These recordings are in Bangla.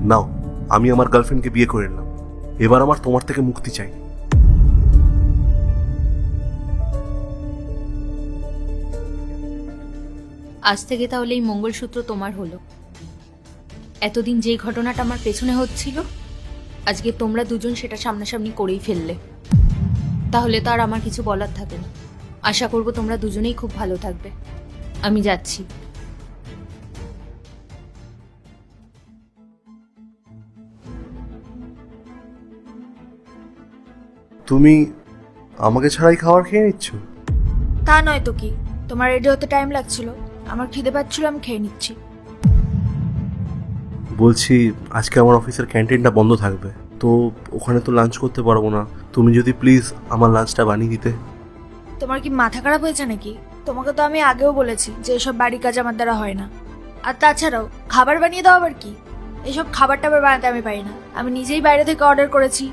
নাও, আমি আমার গার্লফ্রেন্ডকে বিয়ে করে নিলাম। এবার আমার তোমার থেকে মুক্তি চাই। আজ থেকে তাহলে এই মঙ্গলসূত্র তোমার হলো। এতদিন যেই ঘটনাটা আমার পেছনে হচ্ছিল, আজকে তোমরা দুজন সেটা সামনাসামনি করেই ফেললে। তাহলে তো আর আমার কিছু বলার থাকে না। আশা করব তোমরা দুজনেই খুব ভালো থাকবে। আমি যাচ্ছি। তুমি আমাকে ছাড়াই খাবার খেয়ে নিচ্ছ? তা নয় তো কি, তোমার রেডি হতে টাইম লাগছিল, আমার খিদে পাচ্ছিল, আমি খেয়ে নিচ্ছি। বলছি, আজকে আমার অফিসের ক্যান্টিনটা বন্ধ থাকবে, তো ওখানে তো লাঞ্চ করতে পারবো না। তুমি যদি প্লিজ আমার লাঞ্চটা বানিয়ে দিতে। তোমার কি মাথা খারাপ হয়েছে নাকি? তোমাকে তো আমি আগেও বলেছি যে এসব বাড়ির কাজ আমার দ্বারা হয় না। আর তাছাড়াও খাবার বানিয়ে দাও আবার কি? এসব খাবার টাবার বানাতে আমি পারি না, আমি নিজেই বাইরে থেকে অর্ডার করেছি।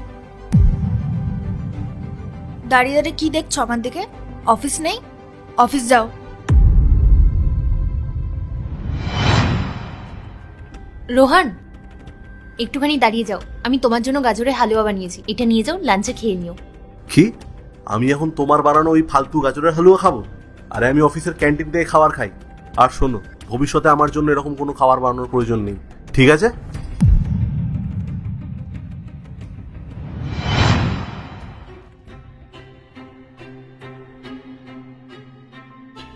দাঁড়িয়ে দাঁড়িয়ে কি দেখছো আমার দিকে? অফিস নেই? অফিস যাও। রোহান, একটুখানি দাঁড়িয়ে যাও। আমি তোমার জন্য গাজরের হালুয়া বানিয়েছি, এটা নিয়ে যাও, লাঞ্চে খেয়ে নিও। কি? আমি এখন তোমার বানানো ওই ফালতু গাজরের হালুয়া খাবো? আরে আমি অফিসের ক্যান্টিন থেকে খাবার খাই। আর শোনো, ভবিষ্যতে আমার জন্য এরকম কোনো খাবার বানানোর প্রয়োজন নেই, ঠিক আছে?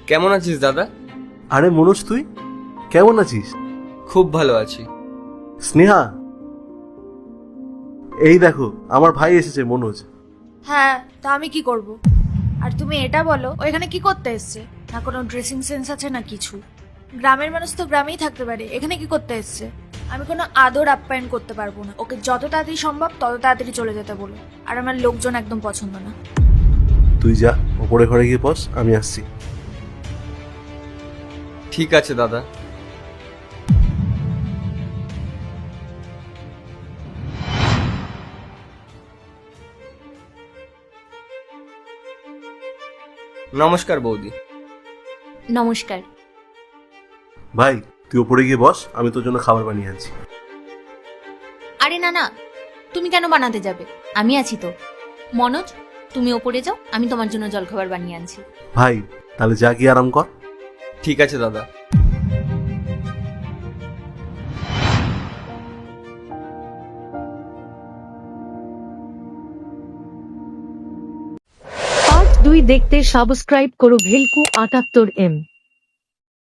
কেমন আছিস দাদা? আরে মনোজ, তুই কেমন আছিস? খুব ভালো আছি। স্নেহা, এই দেখো আমার ভাই এসেছে, মনোজ। হ্যাঁ, তা আমি কি করব? আর তুমি এটা বলো, ও এখানে কি করতে এসছে? না কোনো ড্রেসিং সেন্স আছে না কিছু। গ্রামের মানুষ তো গ্রামেই থাকতে পারে, এখানে কি করতে এসছে? আমি কোনো আদর আপ্যায়ন করতে পারবো না। ওকে যত তাড়াতাড়ি সম্ভব তত তাড়াতাড়ি চলে যেতে বলো। আর আমার লোকজন একদম পছন্দ না। তুই যা, ওপরে ঘরে গিয়ে বস, আমি আসছি। ঠিক আছে দাদা। নমস্কার বৌদি। নমস্কার। ভাই, তুই ওপরে গিয়ে বস, আমি তোর জন্য খাবার বানিয়ে আনছি। আরে না না, তুমি কেন বানাতে যাবে? আমি আছি তো। মনোজ, তুমি ওপরে যাও, আমি তোমার জন্য জলখাবার বানিয়ে আনছি। ভাই, তাহলে যা গিয়ে আরাম কর। ঠিক আছে দাদা। পার্ট 2 দেখতে সাবস্ক্রাইব করো ভেলকু 78M।